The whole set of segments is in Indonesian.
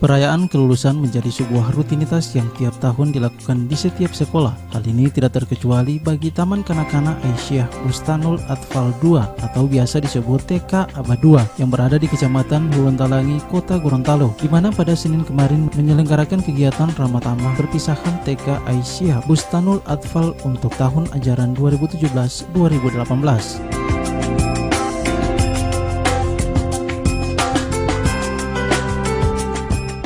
Perayaan kelulusan menjadi sebuah rutinitas yang tiap tahun dilakukan di setiap sekolah. Hal ini tidak terkecuali bagi Taman Kanak-kanak Aisyah Bustanul Atfal 2 atau biasa disebut TK Aba 2 yang berada di Kecamatan Huluntalangi, Kota Gorontalo, di mana pada Senin kemarin menyelenggarakan kegiatan Ramah Tamah perpisahan TK Aisyah Bustanul Atfal untuk tahun ajaran 2017-2018.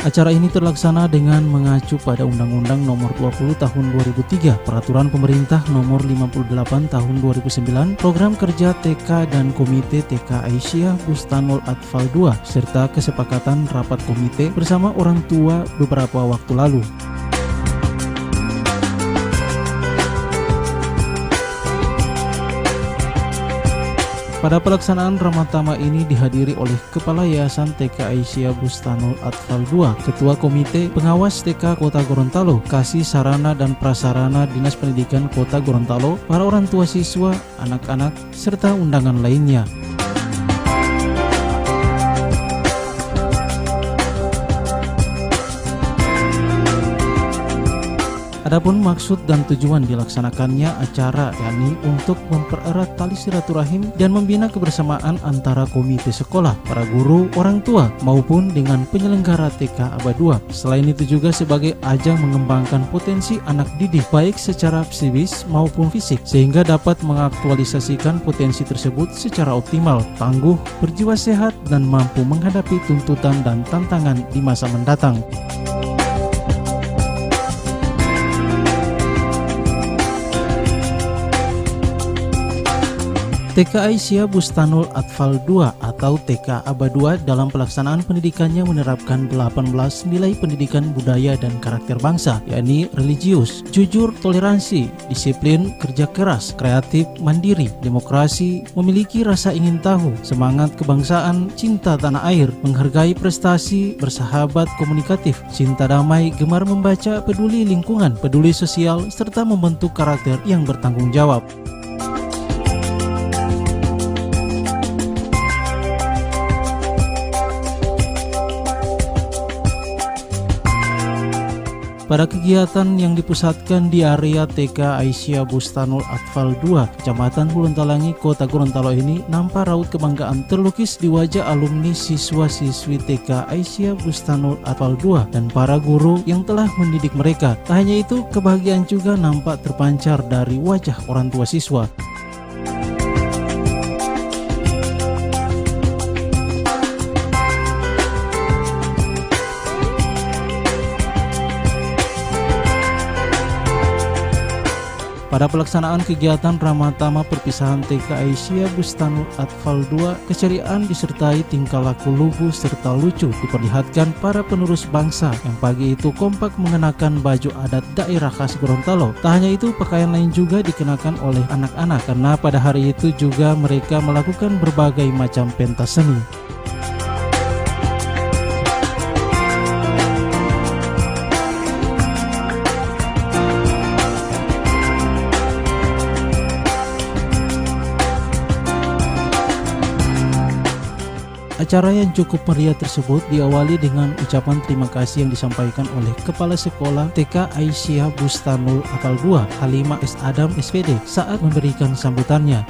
Acara ini terlaksana dengan mengacu pada Undang-Undang Nomor 20 Tahun 2003, Peraturan Pemerintah Nomor 58 Tahun 2009, Program Kerja TK dan Komite TK Aisyah Bustanul Atfal 2, serta kesepakatan rapat komite bersama orang tua beberapa waktu lalu. Pada pelaksanaan Ramah Tamah ini dihadiri oleh Kepala Yayasan TK Aisyah Bustanul Atfal 2, Ketua Komite Pengawas TK Kota Gorontalo, Kasih Sarana dan Prasarana Dinas Pendidikan Kota Gorontalo, para orang tua siswa, anak-anak, serta undangan lainnya. Adapun maksud dan tujuan dilaksanakannya acara yakni untuk mempererat tali silaturahim dan membina kebersamaan antara komite sekolah, para guru, orang tua maupun dengan penyelenggara TK Aba 2. Selain itu juga sebagai ajang mengembangkan potensi anak didik baik secara psikis maupun fisik sehingga dapat mengaktualisasikan potensi tersebut secara optimal, tangguh, berjiwa sehat dan mampu menghadapi tuntutan dan tantangan di masa mendatang. TK Aisyah Bustanul Atfal 2 atau TK Aba 2 dalam pelaksanaan pendidikannya menerapkan 18 nilai pendidikan budaya dan karakter bangsa, yakni religius, jujur, toleransi, disiplin, kerja keras, kreatif, mandiri, demokrasi, memiliki rasa ingin tahu, semangat kebangsaan, cinta tanah air, menghargai prestasi, bersahabat, komunikatif, cinta damai, gemar membaca, peduli lingkungan, peduli sosial, serta membentuk karakter yang bertanggung jawab. Pada kegiatan yang dipusatkan di area TK Aisyah Bustanul Atfal 2, Kecamatan Huluntalangi, Kota Gorontalo ini, nampak raut kebanggaan terlukis di wajah alumni siswa-siswi TK Aisyah Bustanul Atfal 2 dan para guru yang telah mendidik mereka. Tak hanya itu, kebahagiaan juga nampak terpancar dari wajah orang tua siswa. Pada pelaksanaan kegiatan Ramah Tamah perpisahan TK Aisyah Bustanul Atfal 2, keceriaan disertai tingkah laku lugu serta lucu diperlihatkan para penerus bangsa yang pagi itu kompak mengenakan baju adat daerah khas Gorontalo. Tak hanya itu, pakaian lain juga dikenakan oleh anak-anak karena pada hari itu juga mereka melakukan berbagai macam pentas seni. Acara yang cukup meriah tersebut diawali dengan ucapan terima kasih yang disampaikan oleh Kepala Sekolah TK Aisyah Bustanul Atfal 2, Halimah S. Adam SPD, saat memberikan sambutannya.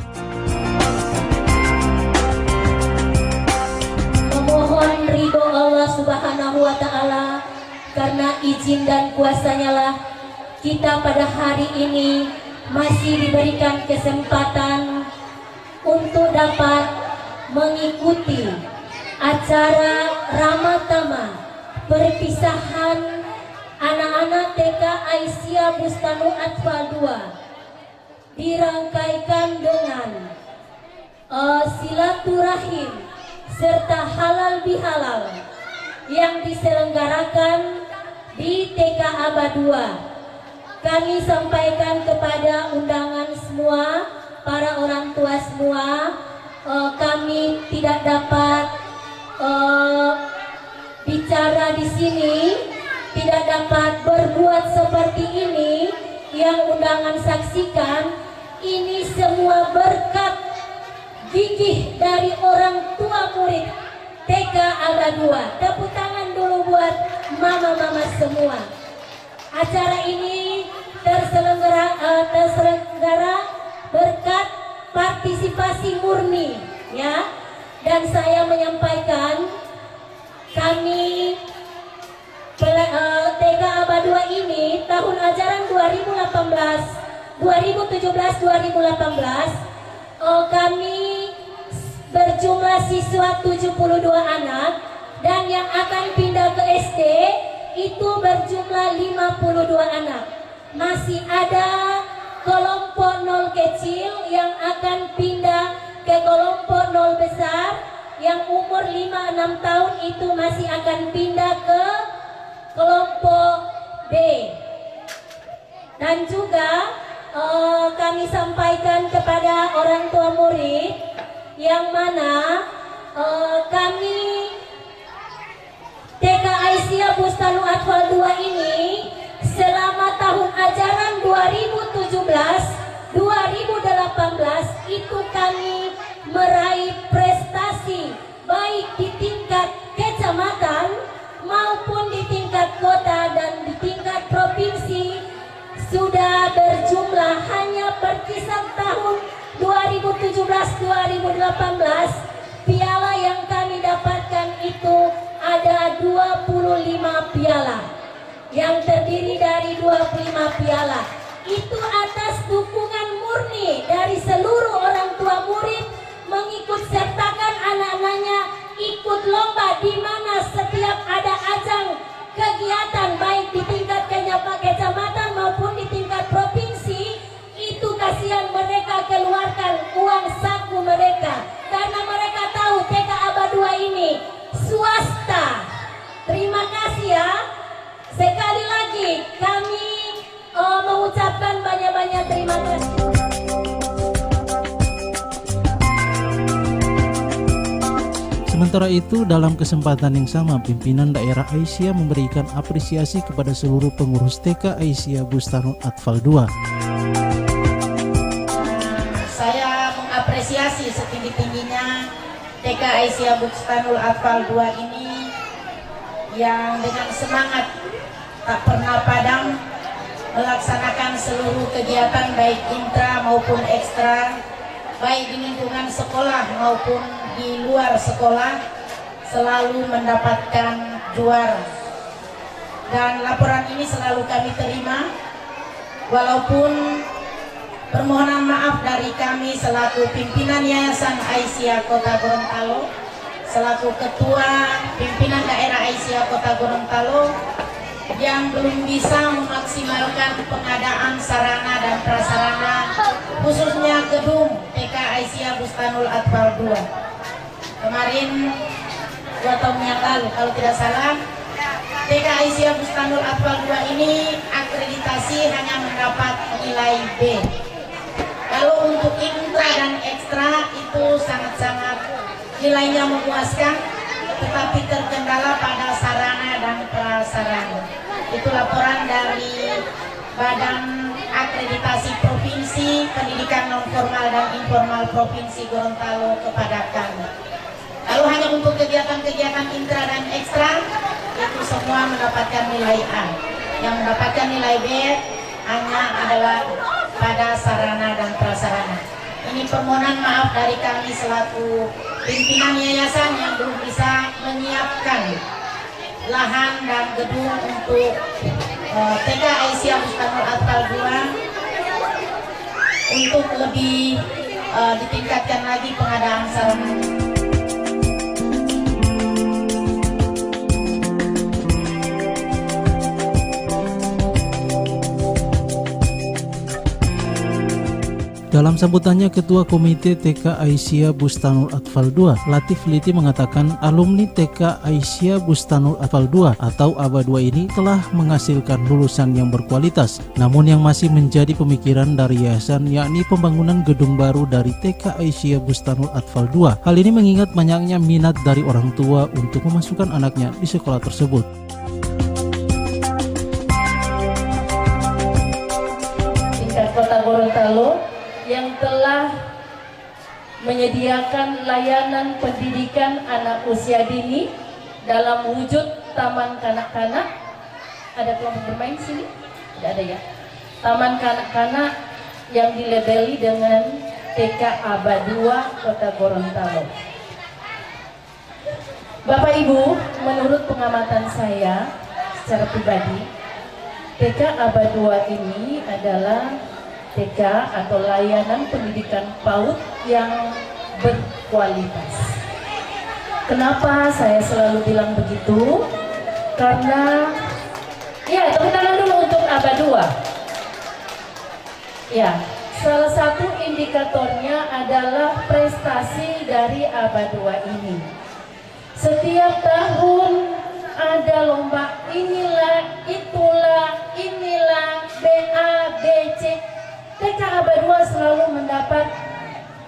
Memohon ridho Allah Subhanahu wa Ta'ala, karena izin dan kuasanya lah kita pada hari ini masih diberikan kesempatan untuk dapat mengikuti acara Ramah Tamah perpisahan anak-anak TK Aisyah Bustanul Atfal 2 dirangkaikan dengan silaturahim serta halal bihalal yang diselenggarakan di TK Aba 2. Kami sampaikan kepada undangan semua, para orang tua semua, kami tidak dapat bicara di sini, tidak dapat berbuat seperti ini yang undangan saksikan. Ini semua berkat gigih dari orang tua murid TK Aba 2. Tepuk tangan dulu buat mama-mama semua. Acara ini terselenggara berkat partisipasi murni, ya. Dan saya menyampaikan kami TK Aba 2 ini tahun ajaran 2017-2018 kami berjumlah siswa 72 anak, dan yang akan pindah ke SD itu berjumlah 52 anak. Masih ada kelompok 0 kecil yang akan pindah ke kelompok 0 besar, yang umur 5-6 tahun itu masih akan pindah ke kelompok B. Dan juga kami sampaikan kepada orang tua murid yang mana kami TK Aisyah Bustanul Atfal 2 ini selama tahun ajaran 2017-2018 itu kami meraih prestasi baik di tingkat kecamatan maupun di tingkat kota dan di tingkat provinsi. Sudah berjumlah hanya berkisar tahun 2017-2018 piala yang kami dapatkan itu ada 25 piala, yang terdiri dari 25 piala. Itu atas dukungan murni dari seluruh orang tua murid, mengikut sertakan anak-anaknya ikut lomba, di mana setiap ada ajang kegiatan baik di tingkat kecamatan maupun di tingkat provinsi, itu kasihan mereka keluarkan uang saku mereka, karena mereka tahu TK Aba 2 ini swasta. Terima kasih ya. Sekali lagi kami mengucapkan banyak-banyak terima kasih. Sementara itu, dalam kesempatan yang sama, pimpinan daerah Aisyah memberikan apresiasi kepada seluruh pengurus TK Aisyah Bustanul Atfal 2. Saya mengapresiasi setinggi-tingginya TK Aisyah Bustanul Atfal 2 ini yang dengan semangat tak pernah padam melaksanakan seluruh kegiatan baik intra maupun ekstra, baik di lingkungan sekolah maupun di luar sekolah, selalu mendapatkan juara. Dan laporan ini selalu kami terima, walaupun permohonan maaf dari kami selaku pimpinan Yayasan Aisyah Kota Gorontalo, selaku ketua pimpinan daerah Aisyah Kota Gorontalo, yang belum bisa memaksimalkan pengadaan sarana dan prasarana, khususnya gedung TK Aisyah Bustanul Atfal 2. Kemarin 2 tahun yang lalu kalau tidak salah, TK Aisyah Bustanul Atfal 2 ini akreditasi hanya mendapat nilai B. Kalau untuk intra dan ekstra itu sangat-sangat nilainya memuaskan, tetapi terkendala pada sarana dan prasarana. Itu laporan dari Badan Akreditasi Provinsi Pendidikan Non-Formal dan Informal Provinsi Gorontalo kepada kami. Lalu hanya untuk kegiatan-kegiatan intra dan ekstra itu semua mendapatkan nilai A. Yang mendapatkan nilai B hanya adalah pada sarana dan prasarana. Ini permohonan maaf dari kami selaku pimpinan yayasan yang belum bisa menyiapkan lahan dan gedung untuk TK Aisyah Bustanul Atfal 2 untuk lebih ditingkatkan lagi pengadaan sarana. Dalam sambutannya, Ketua Komite TK Aisyah Bustanul Atfal 2, Latif Liti, mengatakan alumni TK Aisyah Bustanul Atfal 2 atau Aba 2 ini telah menghasilkan lulusan yang berkualitas. Namun yang masih menjadi pemikiran dari yayasan yakni pembangunan gedung baru dari TK Aisyah Bustanul Atfal 2. Hal ini mengingat banyaknya minat dari orang tua untuk memasukkan anaknya di sekolah tersebut. Tingkat Kota Gorontalo yang telah menyediakan layanan pendidikan anak usia dini dalam wujud taman kanak-kanak Ada kelompok bermain sini? Tidak ada ya. Taman kanak-kanak yang dilabeli dengan TK Aba 2 Kota Gorontalo. Bapak Ibu, menurut pengamatan saya secara pribadi, TK Aba 2 ini adalah TK atau layanan pendidikan PAUD yang berkualitas. Kenapa saya selalu bilang begitu? Karena, ya, tepuk tangan dulu untuk Aba 2. Ya, salah satu indikatornya adalah prestasi dari Aba 2 ini. Setiap tahun ada lomba inilah, itulah, inilah, BA, BC. TK Aba 2 selalu mendapat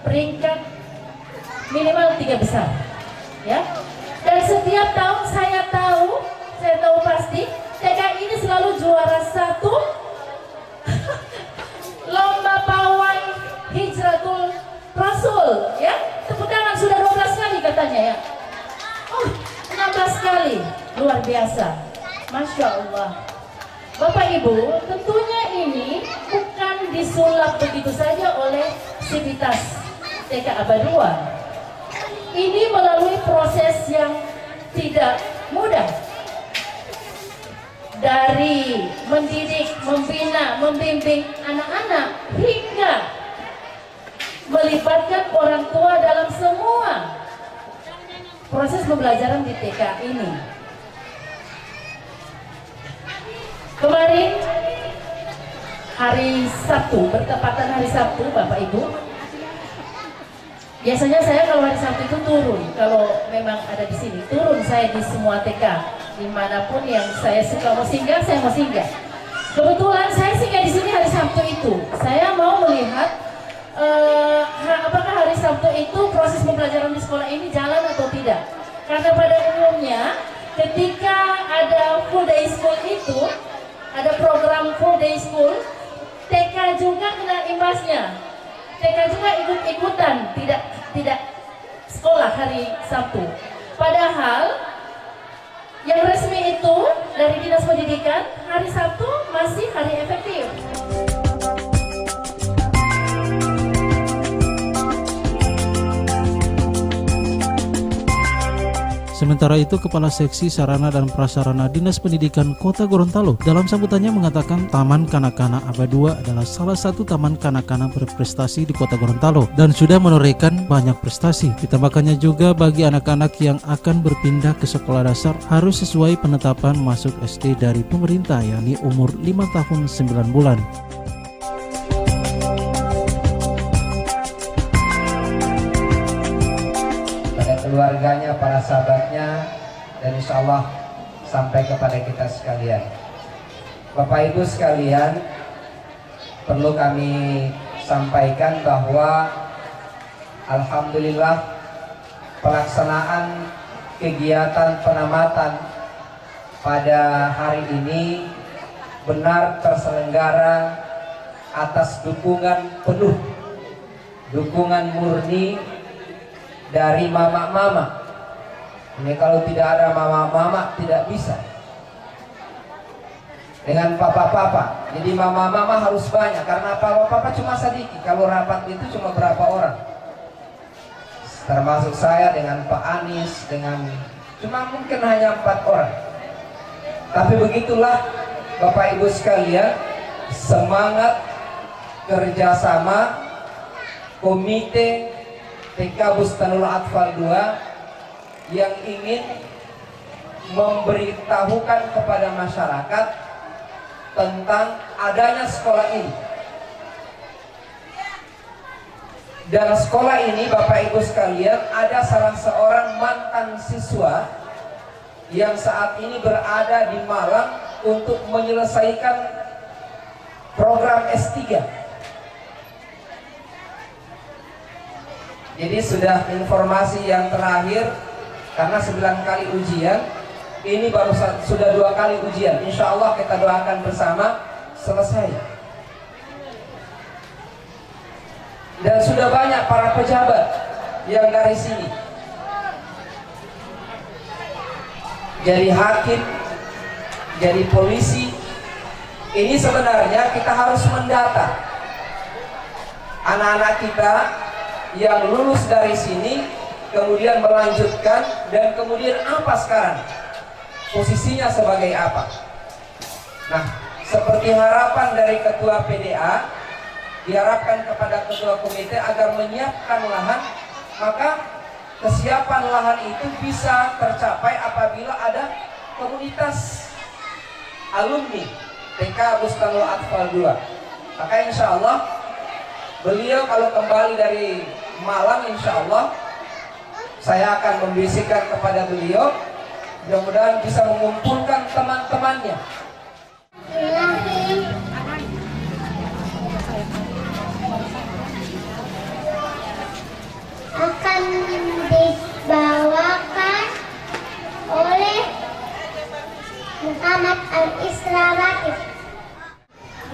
peringkat minimal 3 besar. Ya. Dan setiap tahun saya tahu pasti TK ini selalu juara 1 lomba pawai Hijratul Rasul, ya. Tepuk tangan, sudah 12 kali katanya ya. 16 kali, luar biasa, Masya Allah. Bapak Ibu, tentunya ini bukan disulap begitu saja oleh Sivitas TK Aba 2. Ini melalui proses yang tidak mudah. Dari mendidik, membina, membimbing anak-anak hingga melibatkan orang tua dalam semua proses pembelajaran di TK ini. Kemarin hari Sabtu, bertepatan hari Sabtu, Bapak Ibu. Biasanya saya kalau hari Sabtu itu turun, kalau memang ada di sini, turun saya di semua TK, dimanapun yang saya suka mau singgah, saya mau singgah. Kebetulan saya singgah di sini hari Sabtu itu. Saya mau melihat apakah hari Sabtu itu proses pembelajaran di sekolah ini jalan atau tidak. Karena pada umumnya ketika ada full day school itu, ada program full day school, TK juga kena imbasnya. TK juga ikut-ikutan tidak sekolah hari Sabtu. Padahal yang resmi itu dari Dinas Pendidikan, hari Sabtu masih hari efektif. Sementara itu, Kepala Seksi Sarana dan Prasarana Dinas Pendidikan Kota Gorontalo dalam sambutannya mengatakan Taman Kanak-kanak Aba 2 adalah salah satu taman kanak-kanak berprestasi di Kota Gorontalo dan sudah menorehkan banyak prestasi. Ditambahkannya juga bagi anak-anak yang akan berpindah ke sekolah dasar harus sesuai penetapan masuk SD dari pemerintah, yakni umur 5 tahun 9 bulan. Keluarganya, para sahabatnya, dan insya Allah sampai kepada kita sekalian. Bapak Ibu sekalian, perlu kami sampaikan bahwa alhamdulillah pelaksanaan kegiatan penamatan pada hari ini benar terselenggara atas dukungan penuh, dukungan murni dari mama-mama. Ini kalau tidak ada mama-mama tidak bisa. Dengan papa-papa. Jadi mama-mama harus banyak karena papa-papa cuma sedikit. Kalau rapat itu cuma berapa orang? Termasuk saya dengan Pak Anies, dengan cuma mungkin hanya 4 orang. Tapi begitulah Bapak Ibu sekalian, semangat kerjasama komite TK Bustanul Atfal 2 yang ingin memberitahukan kepada masyarakat tentang adanya sekolah ini. Dan sekolah ini Bapak Ibu sekalian, ada salah seorang mantan siswa yang saat ini berada di Malang untuk menyelesaikan program S3. Jadi sudah informasi yang terakhir, karena 9 kali ujian, ini baru sudah 2 kali ujian. Insya Allah kita doakan bersama selesai. Dan sudah banyak para pejabat yang dari sini. Jadi hakim, jadi polisi. Ini sebenarnya kita harus mendata anak-anak kita yang lulus dari sini, kemudian melanjutkan, dan kemudian apa sekarang posisinya sebagai apa. Nah, seperti harapan dari ketua PDA, diharapkan kepada ketua komite agar menyiapkan lahan, maka kesiapan lahan itu bisa tercapai apabila ada komunitas alumni TK Bustanul Atfal 2. Maka insya Allah beliau kalau kembali dari Malang, insya Allah saya akan membisikkan kepada beliau, mudah-mudahan bisa mengumpulkan teman-temannya. Akan dibawakan oleh Muhammad Al-Isra Rakib.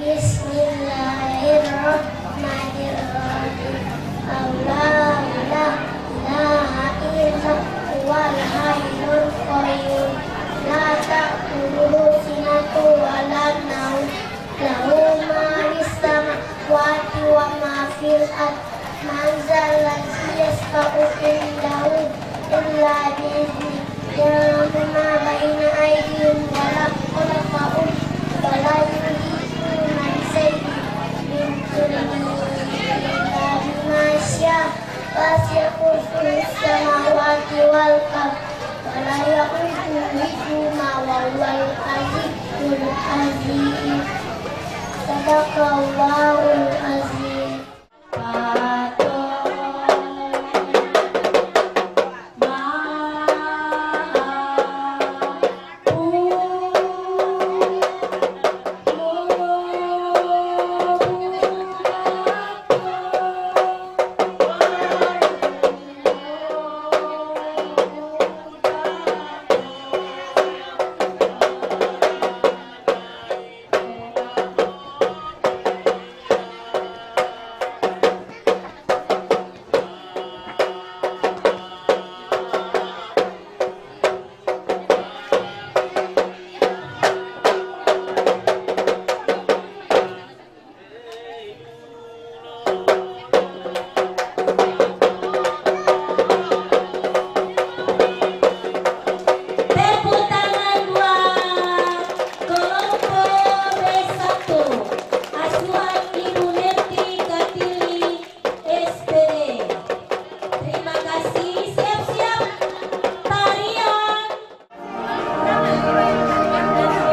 Bismillahirrahmanirrahim. Allah la ilaha illa huwal hayyul qayyum. La ta'khudhuhu sinatun wa la nawm. Lahu ma fis samawati wa ma fil ardh. Man zalladzi yashfa'u indahu illa bi'idznihi. Ya'lamu ma baina aydihim wa la khalaqahum wa la yuhituna bi shay'in min ilmihi illa bima syaa. Wasi'a kursiyuhu samawati wal ardh wa la ya'uduhu hifdhuhuma wa huwal aliyyul azim. Sadaqallahul azim.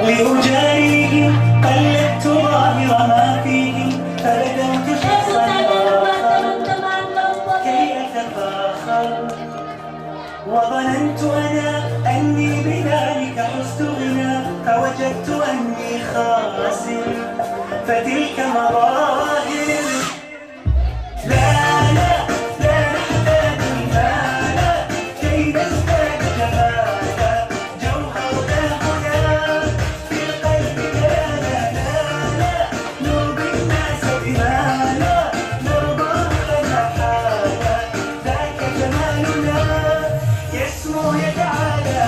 لأجاريه قلدت ظاهر ما فيه فلدمت شخصا آخر كي أتفاخر وظننت أنا أني بذلك حزت غنى فوجدت أني خاسر فتلك مظاهر لا لا لا نحتاج المال كي نزداد جمالا جوهرنا هنا في القلب لا لا لا لا نرضي الناس بما لا نرضاه لنا حالا ذاك جمالنا يسمو يتعالى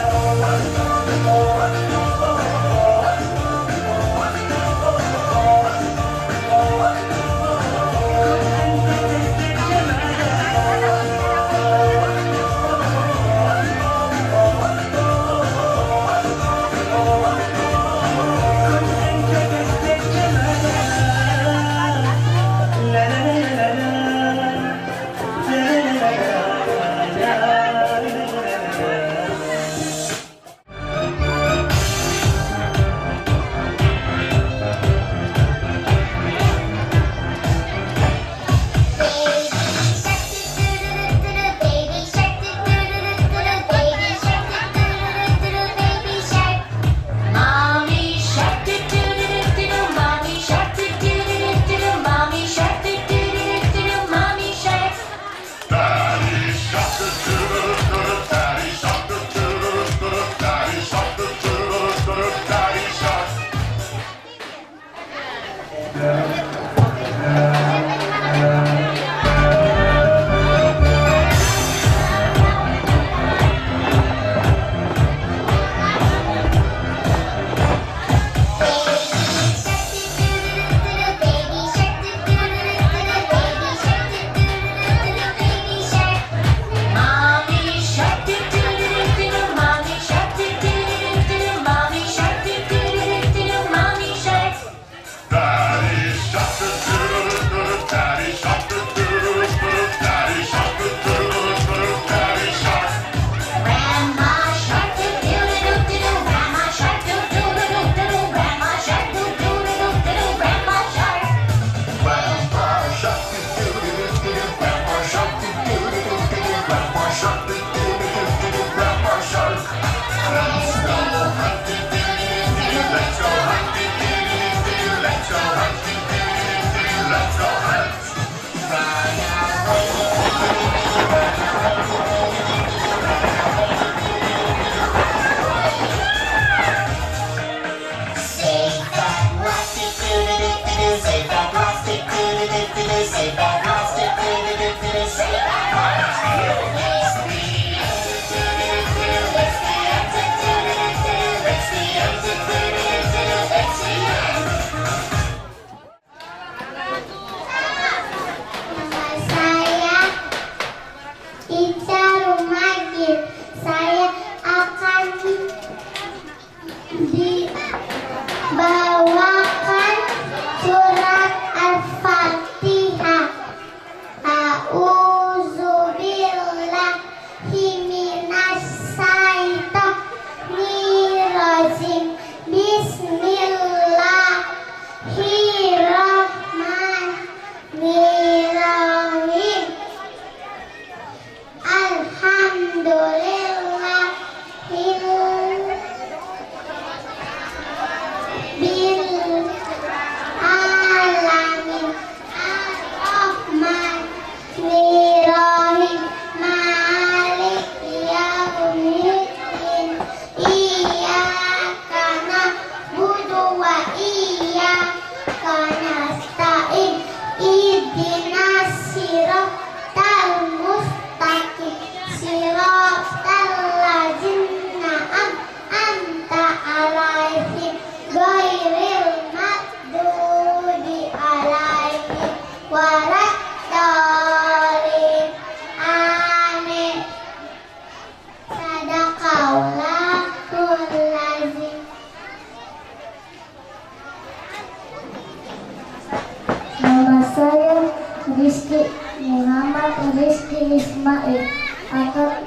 Rizky Ismail akan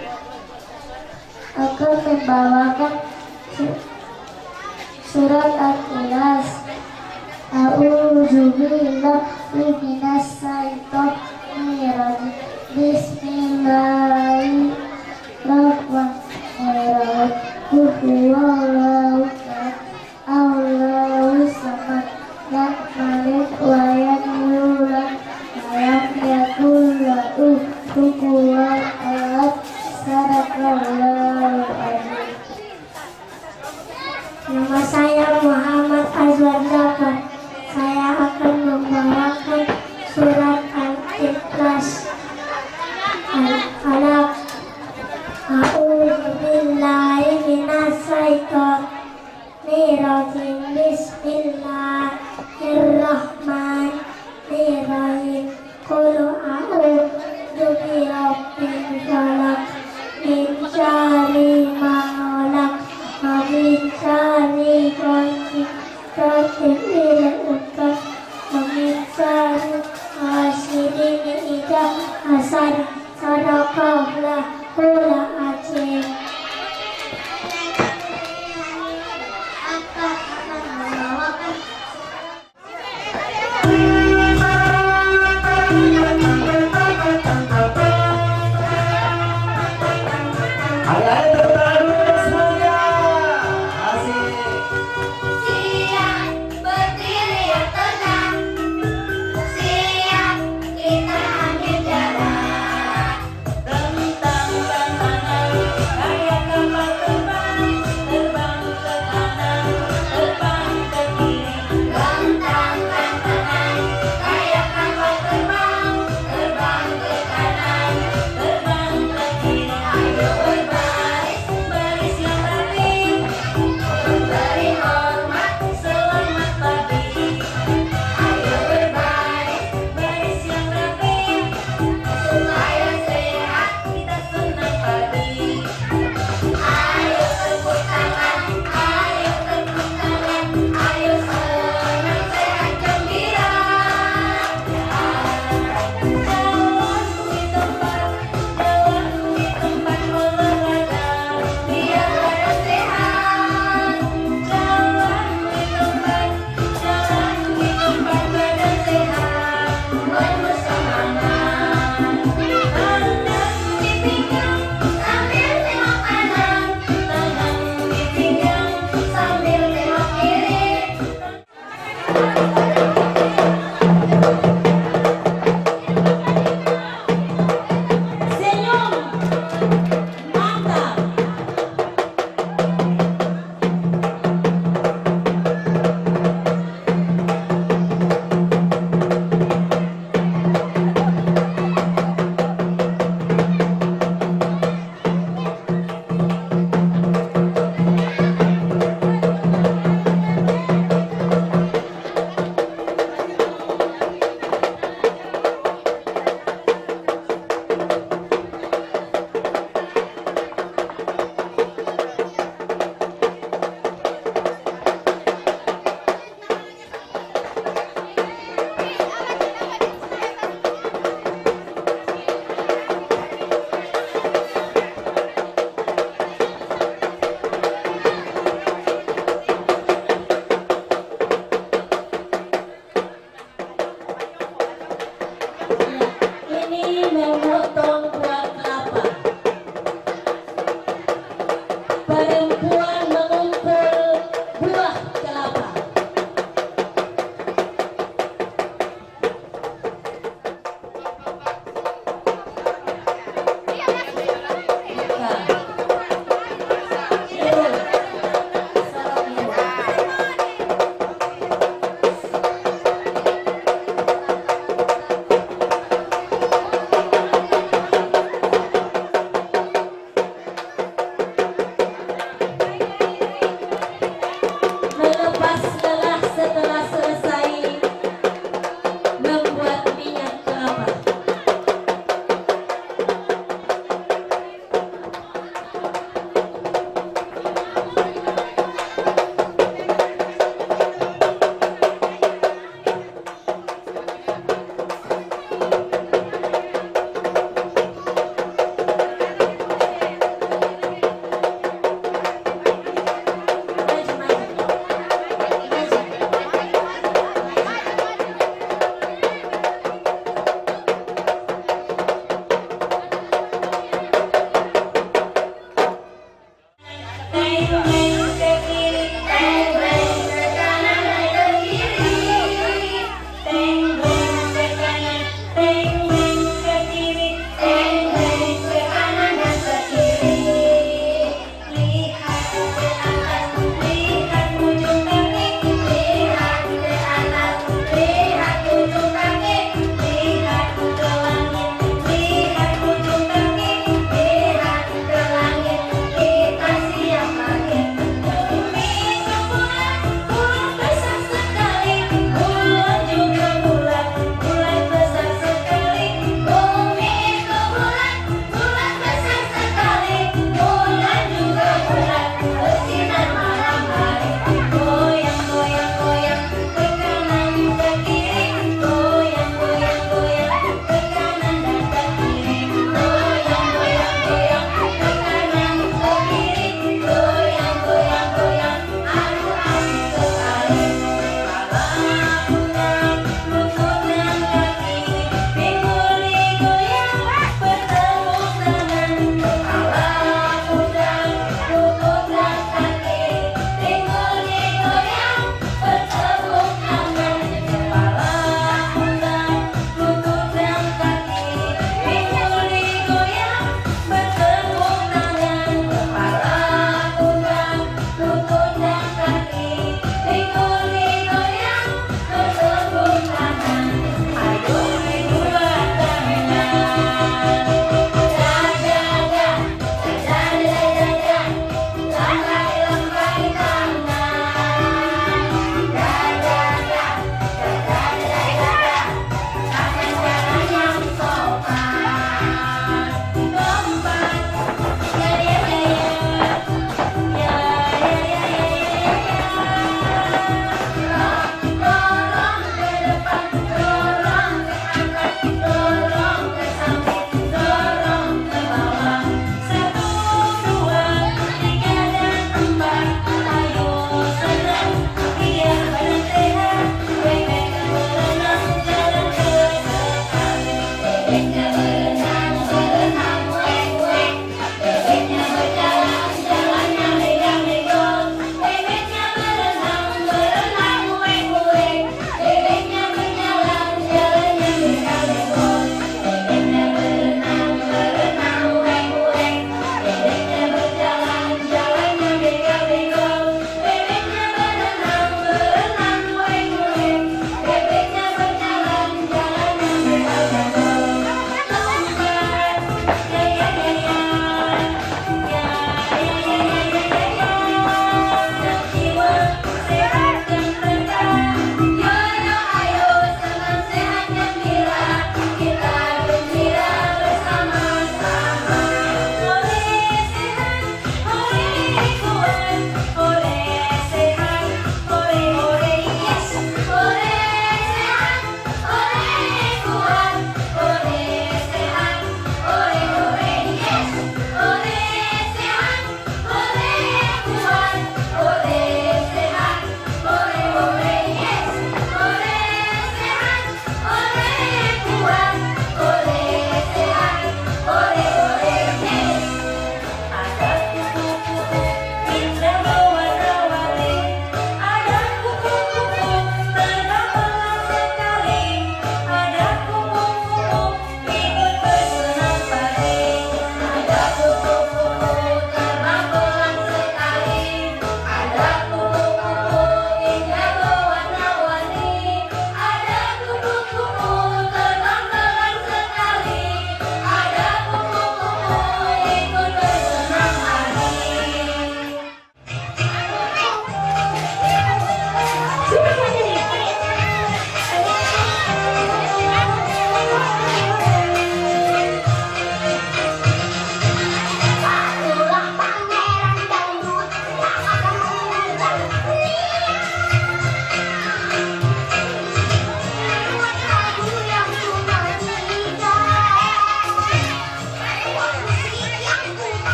membawakan surat Al-Ikhlas. A'udzubillahi minasyaitonir rajim. Bismillahirrahmanirrahim. Qul huwallahu ahad, Allahus samad, lam yalid wa lam yulad wa lam yakul lahu kufuwan ahad. Sadaqallahu azim. Nama saya Muhammad Azwar Zafar. Saya akan membawakan surat Al-Ikhlas. Al-Falaq. A'udzubillahi minasyaitonir rajim. Bismillahirrahmanirrahim. Qul a'udzu birabbil falaq, min syarri ma khalaq, wa min syarri ghasiqin idza waqab, wa min syarri hasidin idza hasad. Sadaqallahul azim. Ada terbaru semuanya. Asik. Siap berdiri yang tenang, siap kita ambil jalan. Tentang tantangan kayak kapal terbang, terbang ke kanan, terbang ke kiri. Tentang tantangan kayak kapal terbang, terbang ke kanan, Terbang ke kiri. ayo berbaris, Baris yang rapi, beri hormat, selamat pagi. ayo berbaris, Baris yang rapi, supaya sehat. kita senang pagi. Ayo tepuk tangan, ayo tepuk tangan, ayo senang, sehat, gembira. Jalan di tempat olahraga, Biar badan sehat, jalan di tempat badan sehat. penuh semangat. Tangan di pinggang, Sambil tengok kanan, tangan di pinggang. sambil tengok kiri. Senyum, mantap. Ini memotong buah kelapa. Perempuan mengumpul buah kelapa.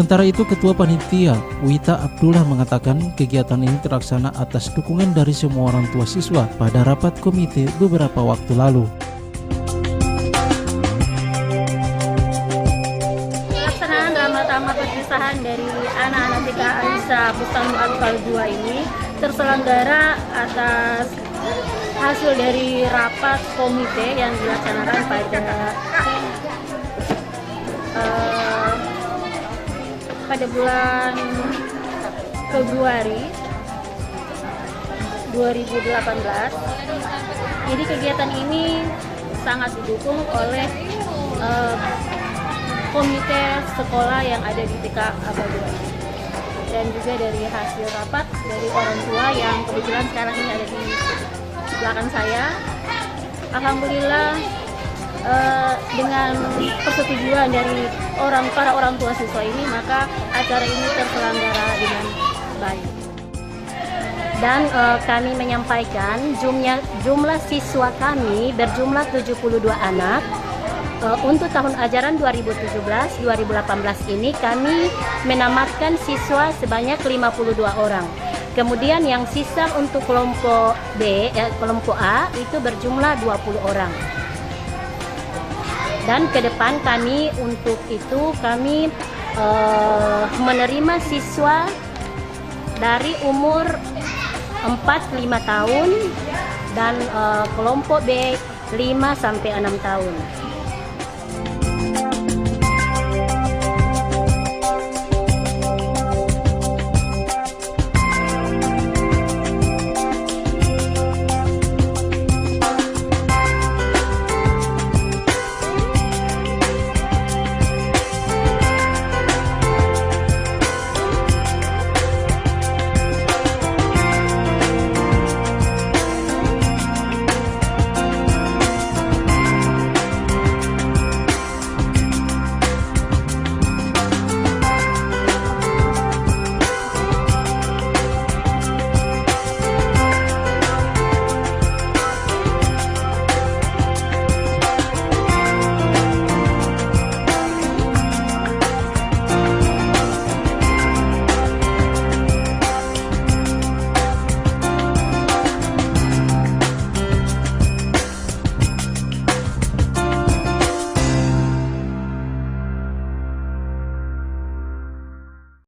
Sementara itu, Ketua Panitia Wita Abdullah mengatakan kegiatan ini terlaksana atas dukungan dari semua orang tua siswa pada rapat komite beberapa waktu lalu. Pelaksanaan drama perpisahan dari anak-anak TK Aisyah Bustanul Atfal 2 ini terselenggara atas hasil dari rapat komite yang dilaksanakan pada bulan Februari 2018. Jadi kegiatan ini sangat didukung oleh komite sekolah yang ada di TK Aba 2 dan juga dari hasil rapat dari orang tua yang kebetulan sekarang ini ada di belakang saya. Alhamdulillah dengan persetujuan dari para orang tua siswa ini, maka acara ini terselenggara dengan baik. Dan kami menyampaikan jumlah siswa kami berjumlah 72 anak. Untuk tahun ajaran 2017-2018 ini kami menamatkan siswa sebanyak 52 orang. Kemudian yang sisa untuk kelompok kelompok A itu berjumlah 20 orang. Dan ke depan kami untuk itu kami menerima siswa dari umur 4-5 tahun dan kelompok B 5-6 tahun.